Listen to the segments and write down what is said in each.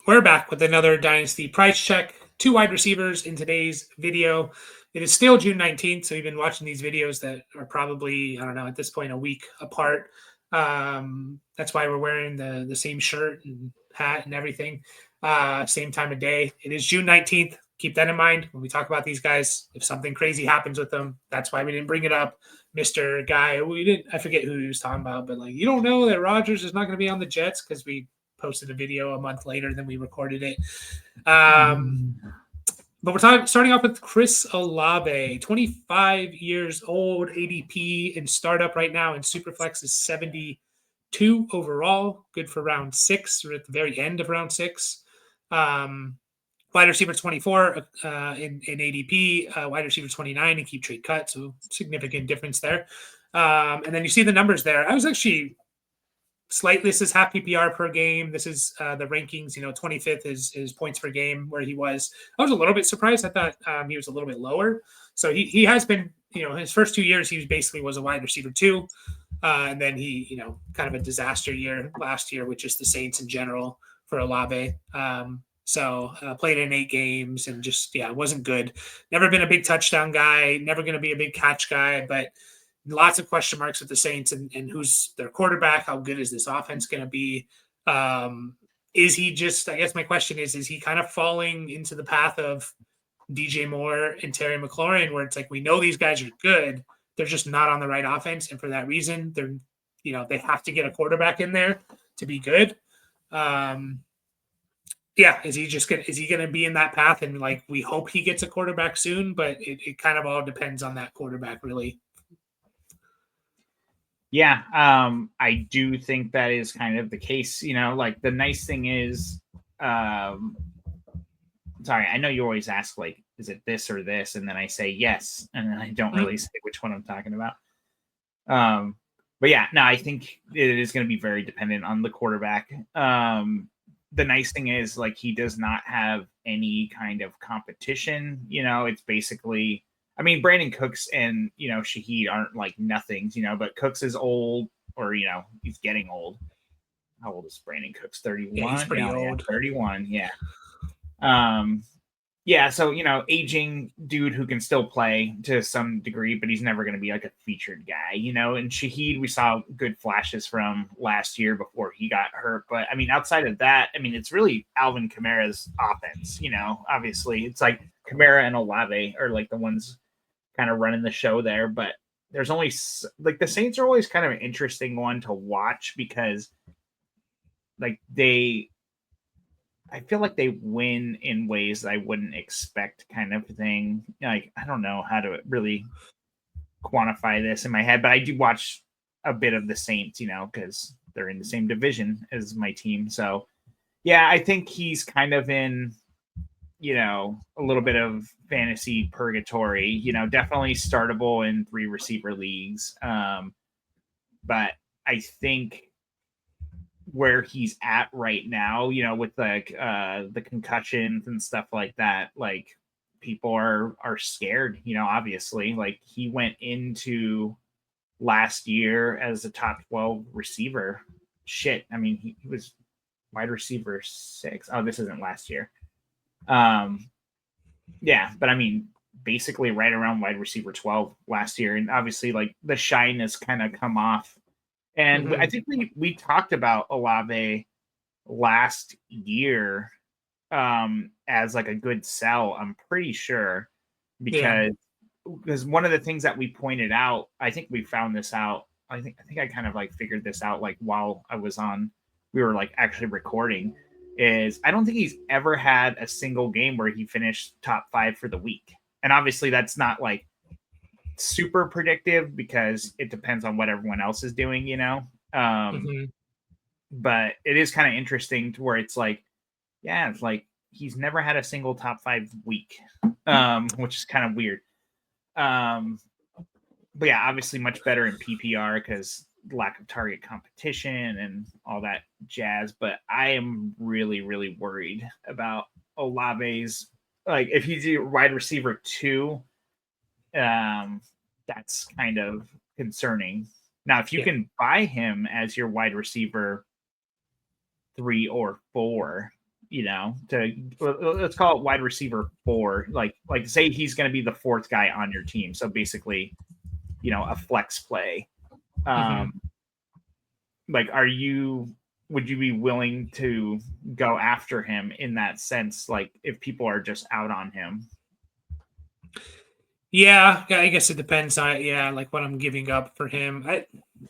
We're back with another Dynasty price check. 2 wide receivers in today's video. It is still June 19th, so you've been watching these videos that are probably, I don't know, at this point, a week apart. That's why we're wearing the same shirt and hat and everything. Same time of day. It is June 19th. Keep that in mind when we talk about these guys. If something crazy happens with them, that's why we didn't bring it up. Mr. Guy, I forget who he was talking about, but you don't know that Rodgers is not going to be on the Jets because we posted a video a month later than we recorded it. But we're starting off with Chris Olave, 25 years old, ADP in startup right now, and Superflex is 72 overall. Good for round 6. We're at the very end of round 6. Wide receiver 24 in ADP, wide receiver 29 in keep trade cut, so significant difference there. And then you see the numbers there. I was actually this is half PPR per game. This is the rankings. 25th is points per game where he was. I was a little bit surprised. I thought he was a little bit lower. So he has been, his first 2 years, he was a wide receiver 2. And then he, kind of a disaster year last year, which is the Saints in general for Olave. So played in 8 games and just, wasn't good. Never been a big touchdown guy, never going to be a big catch guy, but lots of question marks with the Saints and who's their quarterback. How good is this offense going to be? Is he just, I guess my question is he kind of falling into the path of DJ Moore and Terry McLaurin, where it's like, we know these guys are good. They're just not on the right offense. And for that reason, they have to get a quarterback in there to be good. Is he going to be in that path? And we hope he gets a quarterback soon, but it kind of all depends on that quarterback, really. Yeah, I do think that is kind of the case. The nice thing is, sorry, I know you always ask, is it this or this? And then I say yes, and then I don't really say which one I'm talking about. But yeah, no, I think it is going to be very dependent on the quarterback. The nice thing is, he does not have any kind of competition. It's basically, Brandon Cooks and, Shaheed aren't nothings, but Cooks is old, or, he's getting old. How old is Brandon Cooks? 31? Yeah, he's pretty old. 31, yeah. So, aging dude who can still play to some degree, but he's never going to be a featured guy, and Shaheed, we saw good flashes from last year before he got hurt. But outside of that, it's really Alvin Kamara's offense, obviously it's Kamara and Olave are the ones kind of running the show there, but there's only the Saints are always kind of an interesting one to watch because I feel like they win in ways that I wouldn't expect, kind of thing. I don't know how to really quantify this in my head, but I do watch a bit of the Saints, because they're in the same division as my team. So yeah, I think he's kind of in, a little bit of fantasy purgatory, definitely startable in 3 receiver leagues. But I think where he's at right now, with the concussions and stuff like that, people are scared, obviously. He went into last year as a top 12 receiver. Shit. He was wide receiver 6. Oh, this isn't last year. Yeah, but basically right around wide receiver 12 last year. And obviously the shine has kind of come off. And I think we talked about Olave last year as a good sell, I'm pretty sure, because one of the things that we pointed out, I think we found this out. I think I kind of figured this out while I was on, we were actually recording, is I don't think he's ever had a single game where he finished top 5 for the week. And obviously that's not super predictive because it depends on what everyone else is doing, but it is kind of interesting to where it's it's he's never had a single top 5 week, which is kind of weird. But yeah, obviously much better in PPR because lack of target competition and all that jazz. But I am really, really worried about Olave's, if he's a wide receiver 2, that's kind of concerning. Now, if you can buy him as your wide receiver 3 or 4, let's call it wide receiver 4, like say he's going to be the 4th guy on your team. So basically, a flex play. Like, would you be willing to go after him in that sense? Like if people are just out on him? Yeah, I guess it depends on like what I'm giving up for him.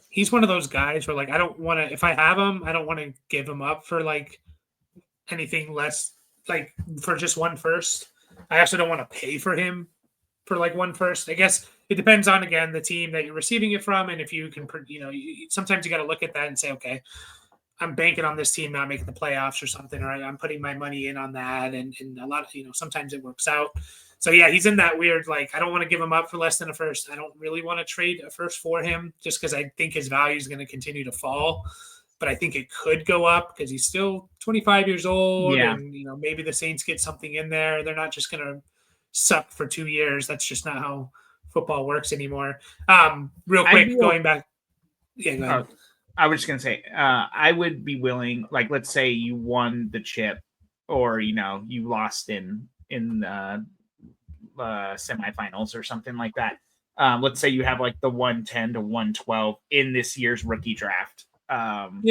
He's one of those guys where like I don't want to, if I have him, I don't want to give him up for like anything less, like for just one first. I also don't want to pay for him for like one first. I guess it depends on, again, the team that you're receiving it from, and if you can, sometimes you got to look at that and say, okay, I'm banking on this team not making the playoffs or something, or I'm putting my money in on that, and a lot of sometimes it works out. So yeah, he's in that weird, like, I don't want to give him up for less than a first. I don't really want to trade a first for him just because I think his value is going to continue to fall. But I think it could go up because he's still 25 years old, and maybe the Saints get something in there. They're not just going to suck for 2 years. That's just not how football works anymore. Real quick, going back. Yeah, go ahead. I was just going to say, I would be willing, like, let's say you won the chip, or, you lost in semifinals or something like that. Let's say you have like the 110 to 112 in this year's rookie draft. I'm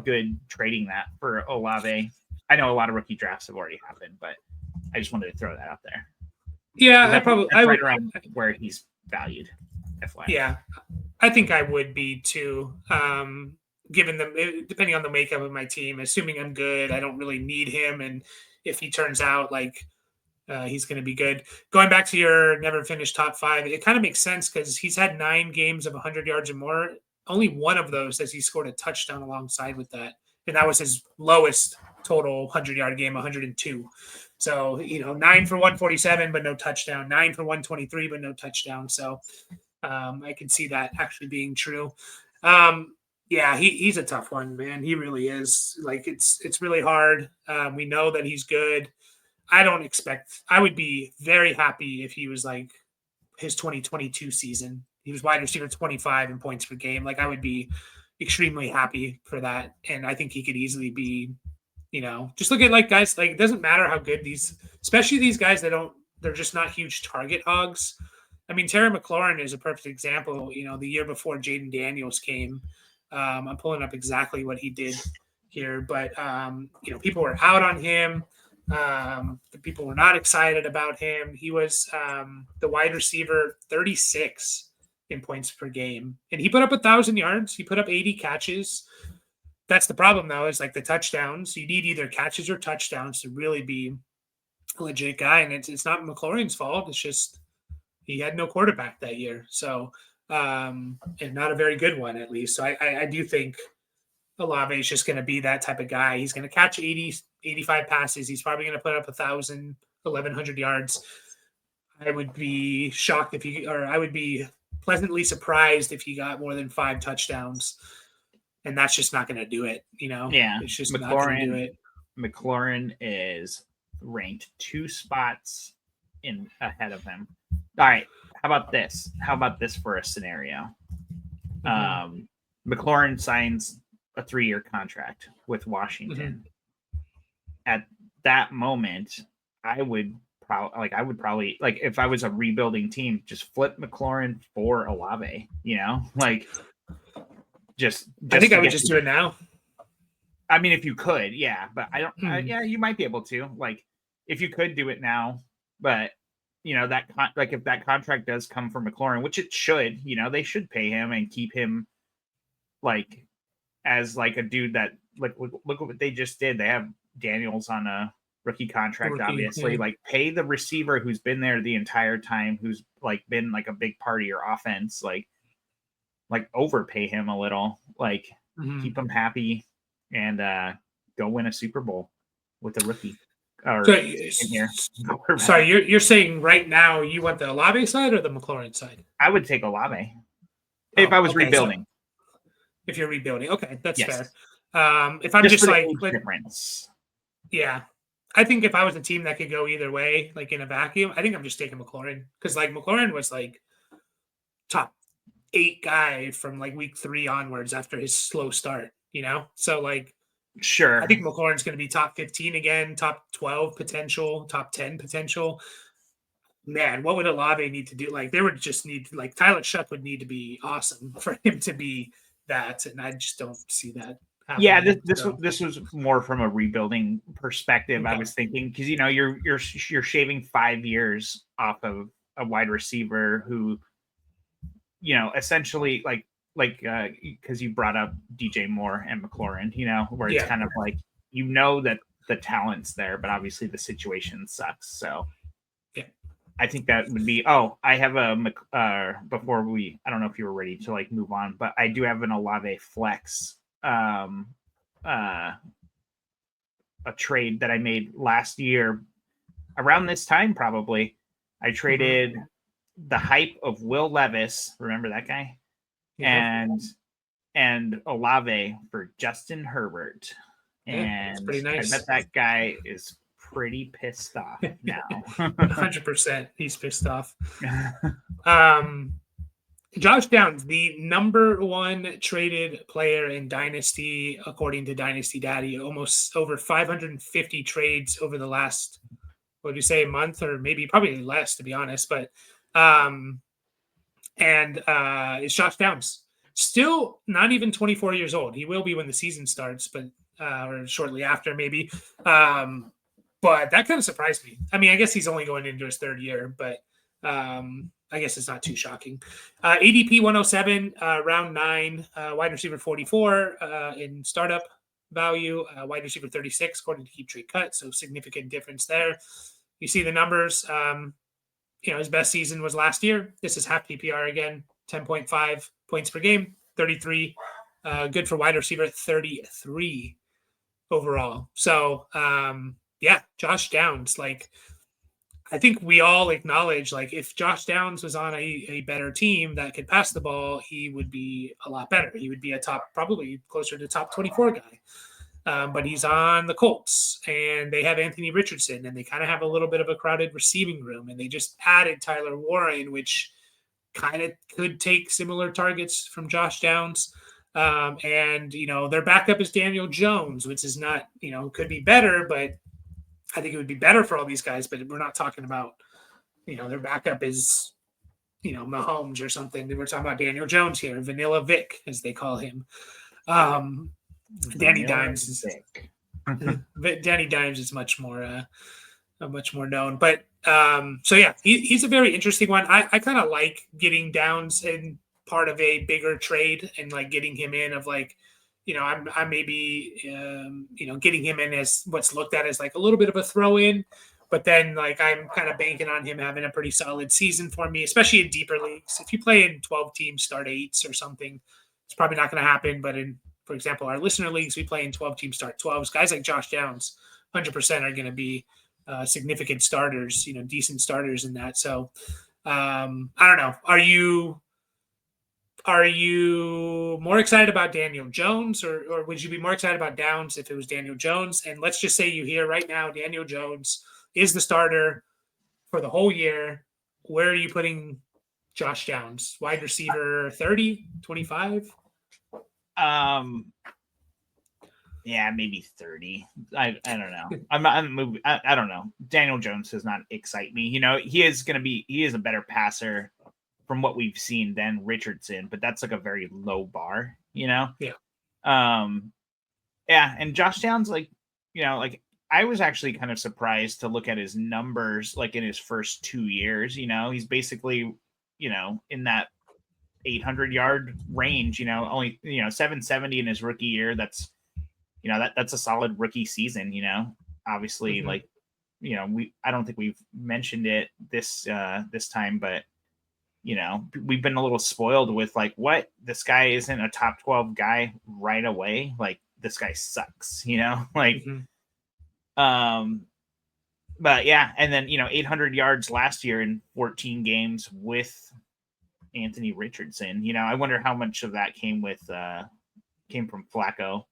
good trading that for Olave. I know a lot of rookie drafts have already happened, but I just wanted to throw that out there. Yeah, that's right around where he's valued. FYI. Yeah, I think I would be too. Given depending on the makeup of my team, assuming I'm good, I don't really need him, and if he turns out like he's going to be good. Going back to your never finished top 5, it kind of makes sense because he's had 9 games of 100 yards or more. Only one of those has he scored a touchdown alongside with that, and that was his lowest total 100-yard game, 102. So 9 for 147, but no touchdown. 9 for 123, but no touchdown. So I can see that actually being true. Yeah, he's a tough one, man. He really is. Like it's really hard. We know that he's good. I would be very happy if he was like his 2022 season. He was wide receiver 25 in points per game. Like I would be extremely happy for that. And I think he could easily be, just look at like guys, like it doesn't matter how good especially these guys they're just not huge target hogs. I mean, Terry McLaurin is a perfect example. The year before Jaden Daniels came, I'm pulling up exactly what he did here, but people were out on him. The people were not excited about him. He was the wide receiver 36 in points per game, and he put up 1,000 yards. He put up 80 catches. That's the problem, though, is like the touchdowns. You need either catches or touchdowns to really be a legit guy, and it's not McLaurin's fault. It's just he had no quarterback that year, so and not a very good one, at least. So I do think Olave is just going to be that type of guy. He's going to catch 80, 85 passes. He's probably going to put up 1,000, 1,100 yards. I would be shocked I would be pleasantly surprised if he got more than 5 touchdowns. And that's just not going to do it, Yeah, it's just not going to do it. McLaurin is ranked 2 spots ahead of him. All right, how about this? How about this for a scenario? McLaurin signs a 3-year contract with Washington. At that moment, I would probably like if I was a rebuilding team, just flip McLaurin for Olave. Like just I think I would just do it now. I mean, if you could, yeah, but I don't. Yeah, you might be able to. Like, if you could do it now, but that if that contract does come from McLaurin, which it should, they should pay him and keep him like as like a dude that like look at what they just did. They have Daniels on a rookie contract, obviously. Yeah. Like pay the receiver who's been there the entire time, who's like been like a big part of your offense, like overpay him a little, like keep him happy and go win a Super Bowl with a rookie. Sorry, you're saying right now you want the Olave side or the McLaurin side? I would take Olave if I was rebuilding. So if you're rebuilding, okay, that's fair. If I'm just like difference. Yeah. I think if I was a team that could go either way, like in a vacuum, I think I'm just taking McLaurin because like McLaurin was like top 8 guy from like week 3 onwards after his slow start, So like Sure. I think McLaurin's going to be top 15 again, top 12 potential, top 10 potential. Man, what would Olave need to do? Like, they would just need, like, Tyler Shuck would need to be awesome for him to be that, and I just don't see that Yeah, happening. So, this was more from a rebuilding perspective. I okay. was thinking because you're shaving 5 years off of a wide receiver who, essentially like because you brought up DJ Moore and McLaurin, where it's Yeah. kind of like that the talent's there, but obviously the situation sucks. So Yeah. I think that would be. Oh, I have before I don't know if you were ready to like move on, but I do have an Olave flex. Uh, a trade that I made last year around this time, probably. I traded the hype of Will Levis. Remember that guy? Yeah. And Olave for Justin Herbert. Yeah, it's And pretty nice. I bet that guy is pretty pissed off now. 100%. He's pissed off. Josh Downs, the number one traded player in Dynasty, according to Dynasty Daddy, almost over 550 trades over the last, what do you say, a month, or maybe probably less, to be honest. But, it's Josh Downs. Still not even 24 years old. He will be when the season starts, but or shortly after, maybe. But that kind of surprised me. I mean, I guess he's only going into his third year, but I guess it's not too shocking. ADP 107, round 9, wide receiver 44 in startup value, wide receiver 36 according to Keep Trade Cut. So significant difference there. You see the numbers. His best season was last year. This is half PPR again, 10.5 points per game, 33. Good for wide receiver, 33 overall. So, Josh Downs, like, I think we all acknowledge, like, if Josh Downs was on a better team that could pass the ball, he would be a lot better. He would be a top, probably closer to top 24 guy. But he's on the Colts, and they have Anthony Richardson, and they kind of have a little bit of a crowded receiving room, and they just added Tyler Warren, which kind of could take similar targets from Josh Downs. And their backup is Daniel Jones, which is not, could be better, but I think it would be better for all these guys. But we're not talking about, their backup is, Mahomes or something. We're talking about Daniel Jones here, Vanilla Vic, as they call him. Danny Dimes is Danny Dimes is much more known, but he's a very interesting one. I kind of like getting Downs in part of a bigger trade and like getting him in of like, I'm maybe getting him in as what's looked at as like a little bit of a throw in, but then like I'm kind of banking on him having a pretty solid season for me, especially in deeper leagues. If you play in 12 teams, start 8s or something, it's probably not going to happen, but for example, our listener leagues, we play in 12 team start 12s. Guys like Josh Downs, 100% are going to be significant starters, decent starters in that. So I don't know. Are you more excited about Daniel Jones or would you be more excited about Downs if it was Daniel Jones? And let's just say you hear right now, Daniel Jones is the starter for the whole year. Where are you putting Josh Downs? Wide receiver 30, 25? Yeah, maybe 30. I don't know. I don't know. Daniel Jones does not excite me. He is a better passer from what we've seen than Richardson, but that's like a very low bar, Yeah. Yeah, and Josh Downs, like I was actually kind of surprised to look at his numbers like in his first 2 years. He's basically, in that 800-yard range, only 770 in his rookie year. That's that's a solid rookie season. Obviously, like I don't think we've mentioned it this time, but we've been a little spoiled with like, what, this guy isn't a top 12 guy right away. Like, this guy sucks. Like but yeah, and then 800 yards last year in 14 games with Anthony Richardson. I wonder how much of that came from Flacco,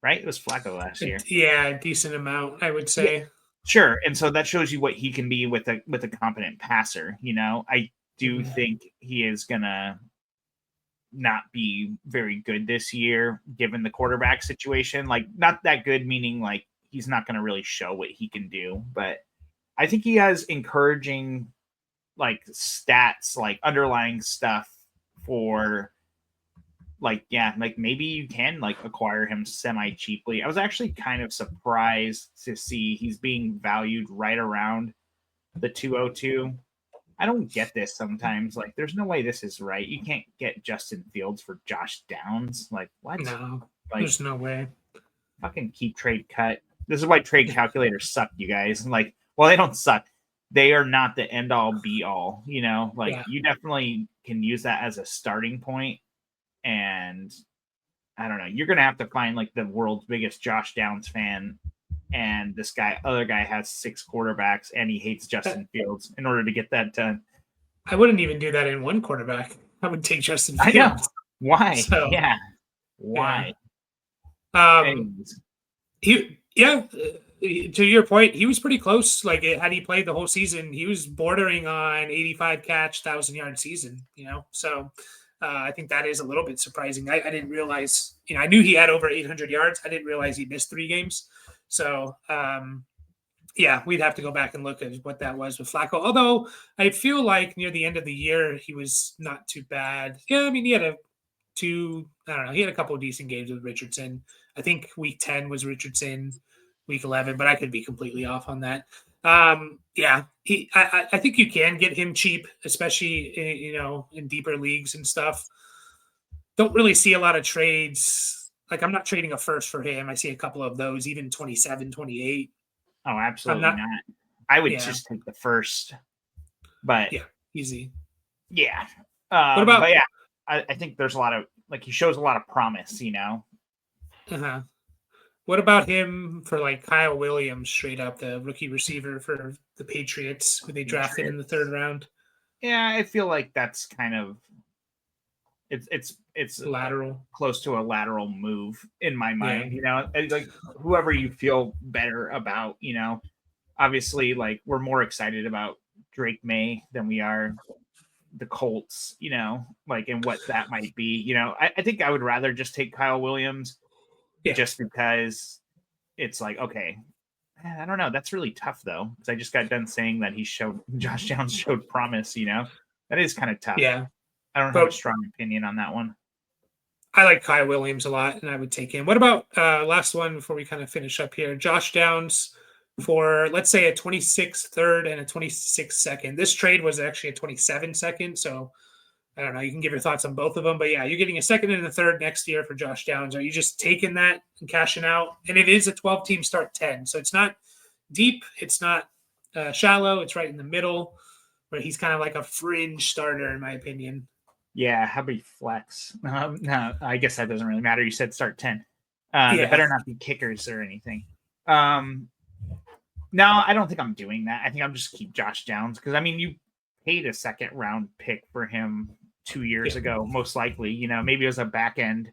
right? It was Flacco last year. Yeah, a decent amount, I would say. Yeah, sure. And so that shows you what he can be with a competent passer. I do think he is gonna not be very good this year, given the quarterback situation. Like, not that good, meaning like he's not going to really show what he can do. But I think he has encouraging like stats, like underlying stuff for like, yeah, like maybe you can like acquire him semi cheaply. I was actually kind of surprised to see he's being valued right around the 202. I don't get this sometimes. Like, there's no way this is right. You can't get Justin Fields for Josh Downs. Like, what? No, Like, there's no way. fucking keep trade cut. This is why trade calculators suck, you guys. Like, well, they don't suck. They are not the end all be all, you know? Like, Yeah. you definitely can use that as a starting point. And I don't know. You're going to have to find like the world's biggest Josh Downs fan. And this other guy has 6 quarterbacks and he hates Justin Fields in order to get that done. I wouldn't even do that in one quarterback. I would take Justin I know. Fields. Why? So, yeah. Why? Anyways. To your point, he was pretty close. Like, had he played the whole season, he was bordering on 85 catch, 1,000-yard season, you know? So I think that is a little bit surprising. I didn't realize, I knew he had over 800 yards. I didn't realize he missed 3 games. So, we'd have to go back and look at what that was with Flacco. Although I feel like near the end of the year, he was not too bad. Yeah, I mean, he had a couple of decent games with Richardson. I think week 10 was Richardson, week 11, but I could be completely off on that. I think you can get him cheap, especially, in deeper leagues and stuff. Don't really see a lot of trades. Like, I'm not trading a first for him. I see a couple of those, even 27, 28. Oh, absolutely not. I would just take the first. But yeah, easy. Yeah. What about? But yeah, I think there's a lot of like he shows a lot of promise, you know. Uh-huh. What about him for like Kyle Williams, straight up the rookie receiver for the Patriots, who they drafted in the 3rd round? Yeah, I feel like that's kind of it's lateral, close to a lateral move in my mind. Yeah. You know, like whoever you feel better about, you know. Obviously, like we're more excited about Drake May than we are the Colts, you know, like and what that might be. You know, I think I would rather just take Kyle Williams just because it's like, okay, I don't know. That's really tough though, because I just got done saying that Josh Downs showed promise, you know. That is kind of tough. Yeah. I don't have a strong opinion on that one. I like Kyle Williams a lot, and I would take him. What about last one before we kind of finish up here? Josh Downs for, let's say, a 26 third and a 26 second. This trade was actually a 27 second, so I don't know. You can give your thoughts on both of them. But yeah, you're getting a second and a third next year for Josh Downs. Are you just taking that and cashing out? And it is a 12-team start 10, so it's not deep. It's not shallow. It's right in the middle, where he's kind of like a fringe starter, in my opinion. Yeah, how about flex? No, I guess that doesn't really matter. You said start 10. They better not be kickers or anything. No, I don't think I'm doing that. I think I'm just keep Josh Downs because, I mean, you paid a 2nd round pick for him 2 years ago, most likely. You know, maybe it was a back end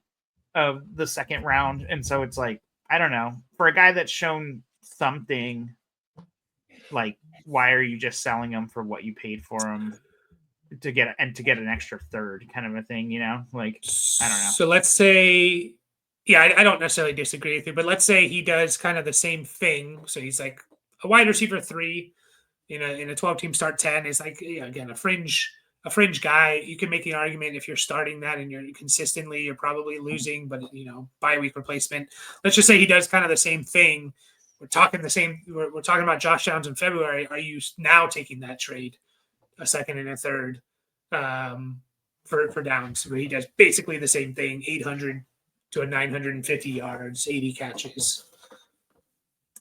of the 2nd round. And so it's like, I don't know. For a guy that's shown something, like, why are you just selling him for what you paid for him? To get an extra third kind of a thing, you know, like, I don't know. So let's say, I don't necessarily disagree with you, but let's say he does kind of the same thing. So he's like a wide receiver 3 in a 12-team start 10 is like, again, a fringe guy. You can make the argument if you're starting that and you're consistently, you're probably losing, but bye week replacement. Let's just say he does kind of the same thing. We're talking about Josh Downs in February. Are you now taking that trade? A 2nd and a 3rd for Downs, where he does basically the same thing, 800 to 950 yards, 80 catches.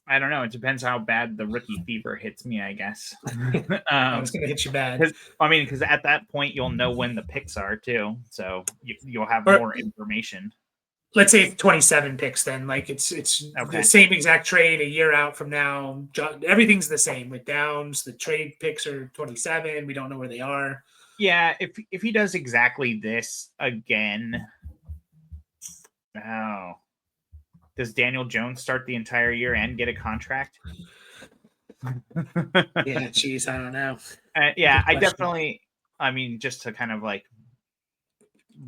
I don't know. It depends how bad the rookie fever hits me, I guess. It's going to hit you bad. Because at that point, you'll know when the picks are, too. So you'll have more information. Let's say 27 picks then. Like it's okay. The same exact trade a year out from now. Everything's the same with Downs. The trade picks are 27. We don't know where they are. Yeah, if he does exactly this again, does Daniel Jones start the entire year and get a contract? Yeah, geez, I don't know. I definitely. I mean, just to kind of like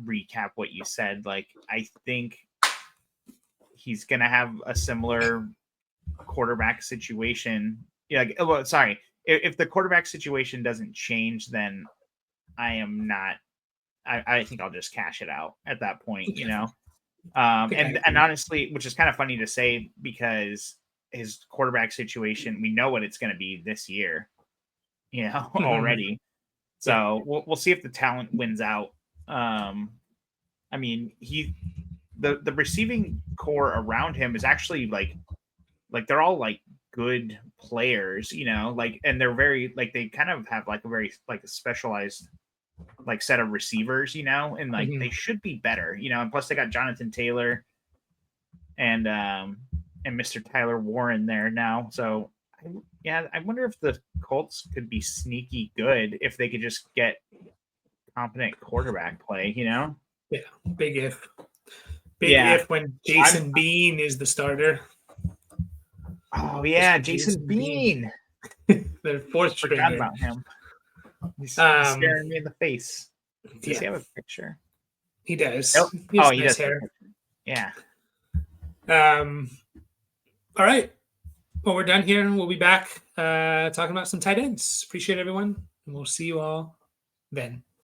recap what you said. Like, I think he's going to have a similar quarterback situation. Yeah, like, well, sorry. If the quarterback situation doesn't change, then I am not. I think I'll just cash it out at that point, you know. And honestly, which is kind of funny to say because his quarterback situation, we know what it's going to be this year, you know, already. So we'll see if the talent wins out. I mean, the receiving core around him is actually like they're all like good players, you know, like, and they're very like they kind of have like a very like a specialized like set of receivers, you know, and like they should be better, you know, and plus they got Jonathan Taylor and Mr. Tyler Warren there now. So I wonder if the Colts could be sneaky good if they could just get competent quarterback play, you know? Yeah, big if. Big if when Jason Bean is the starter. Oh yeah, Jason Bean. The fourth stringer. Forgot about him. He's staring me in the face. Does he have a picture? He does. Nope. He does. Hair. Yeah. All right. Well, we're done here. We'll be back talking about some tight ends. Appreciate everyone, and we'll see you all then.